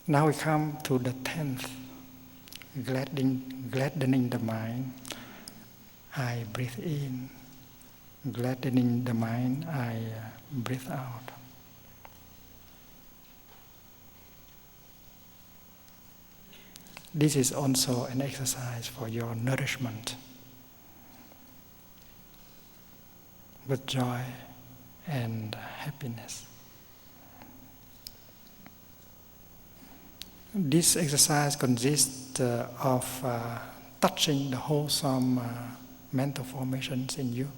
Now we come to the 10th, gladdening the mind. I breathe in. Gladdening the mind, I breathe out. This is also an exercise for your nourishment with joy and happiness. This exercise consists of touching the wholesome mental formations in you.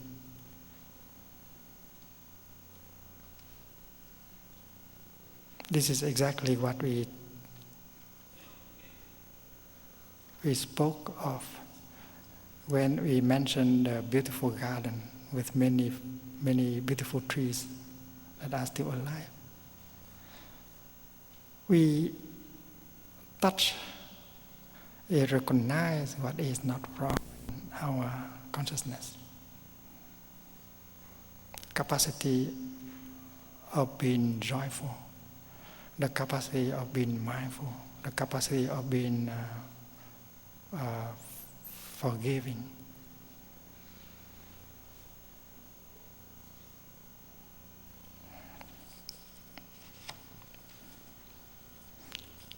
This is exactly what we spoke of when we mentioned the beautiful garden with many, many beautiful trees that are still alive. We touch, we recognize what is not wrong in our consciousness. Capacity of being joyful, the capacity of being mindful, the capacity of being forgiving.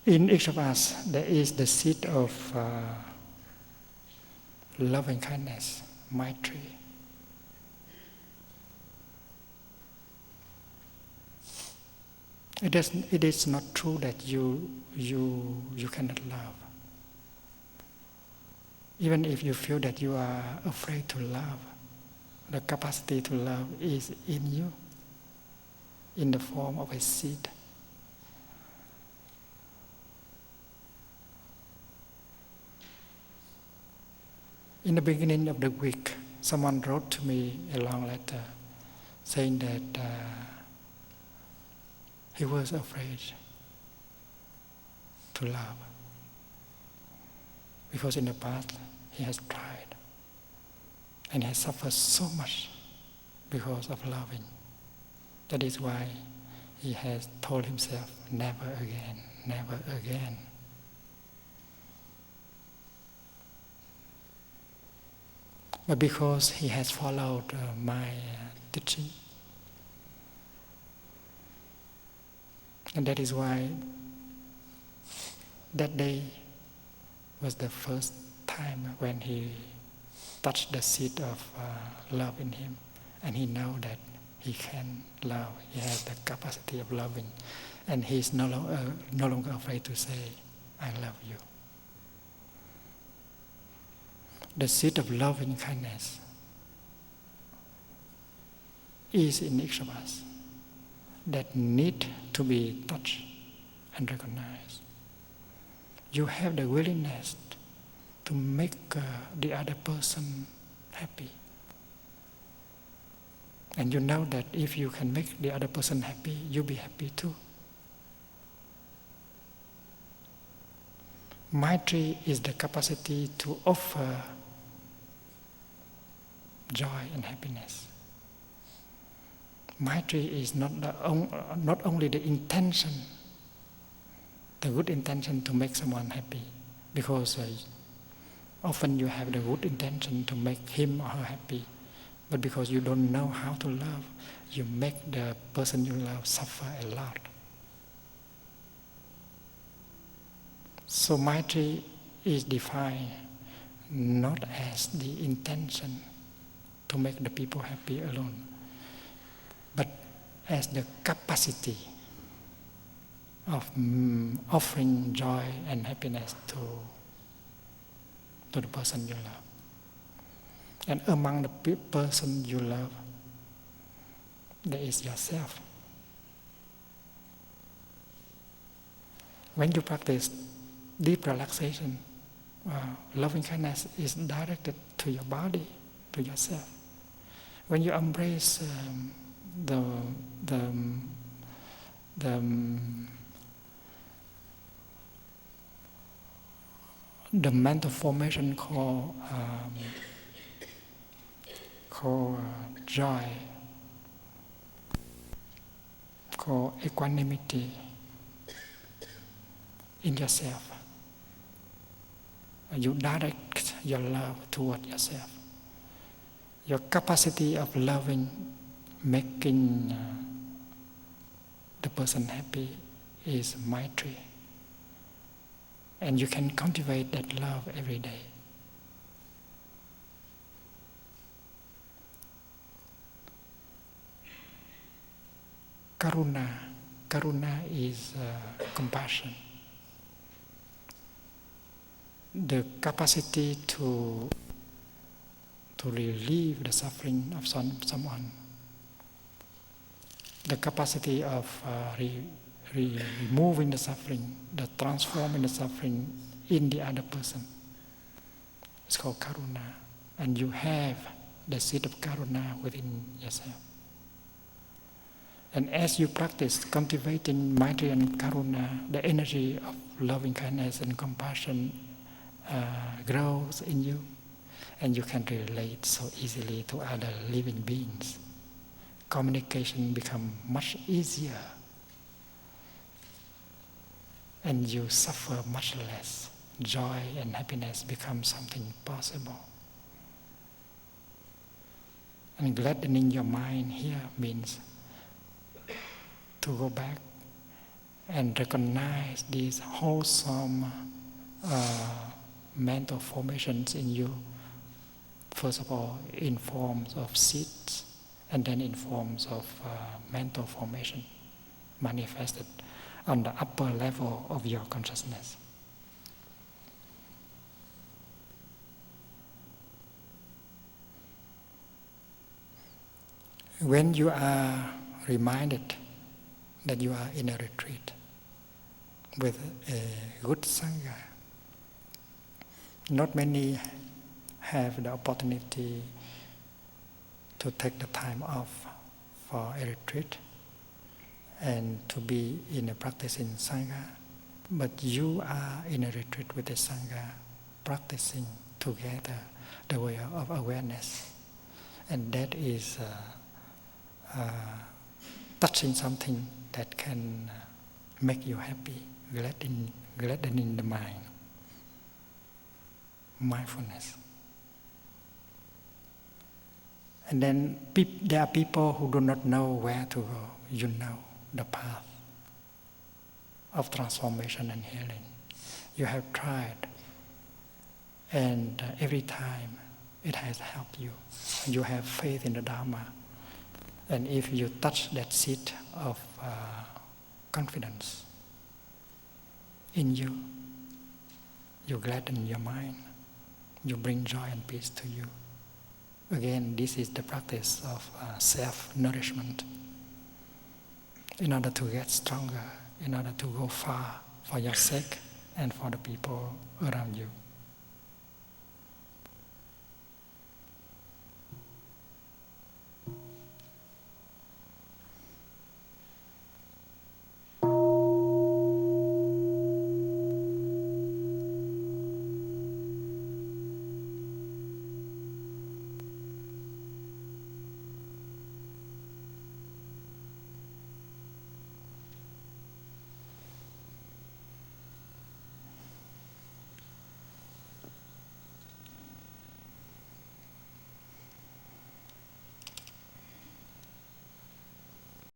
In each of us, there is the seed of loving kindness, maitri. It is not true that you cannot love. Even if you feel that you are afraid to love, the capacity to love is in you, in the form of a seed. In the beginning of the week, someone wrote to me a long letter saying that he was afraid to love because in the past he has tried and has suffered so much because of loving. That is why he has told himself, never again, never again. But because he has followed my teaching, and that is why that day was the first time when he touched the seed of love in him, and he knows that he can love. He has the capacity of loving, and he is no longer afraid to say, "I love you." The seed of loving kindness is in each of us that need to be touched and recognized. You have the willingness to make the other person happy. And you know that if you can make the other person happy, you'll be happy too. Maitri is the capacity to offer joy and happiness. Maitri is not only the intention, the good intention to make someone happy, because often you have the good intention to make him or her happy, but because you don't know how to love, you make the person you love suffer a lot. So Maitri is defined not as the intention to make the people happy alone, but as the capacity of offering joy and happiness to the person you love. And among the person you love, there is yourself. When you practice deep relaxation, loving kindness is directed to your body, to yourself. When you embrace the mental formation called joy, called equanimity, in yourself. You direct your love toward yourself. Your capacity of loving, making the person happy is Maitri. And you can cultivate that love every day. Karuna. Karuna is compassion. The capacity to relieve the suffering of someone. The capacity of removing the suffering, the transforming the suffering in the other person. It's called Karuna. And you have the seed of Karuna within yourself. And as you practice cultivating Maitri and Karuna, the energy of loving kindness and compassion grows in you, and you can relate so easily to other living beings. Communication becomes much easier, and you suffer much less. Joy and happiness become something possible. And gladdening your mind here means to go back and recognize these wholesome mental formations in you. First of all, in forms of seeds, and then in forms of mental formation manifested on the upper level of your consciousness. When you are reminded that you are in a retreat with a good Sangha, not many have the opportunity to take the time off for a retreat and to be in a practicing Sangha, but you are in a retreat with a Sangha, practicing together the way of awareness, and that is touching something that can make you happy, gladdening the mind. Mindfulness. And then there are people who do not know where to go. You know the path of transformation and healing. You have tried, and every time it has helped you. You have faith in the Dharma. And if you touch that seed of confidence in you, you gladden your mind. You bring joy and peace to you. Again, this is the practice of self-nourishment. In order to get stronger, in order to go far for your sake and for the people around you.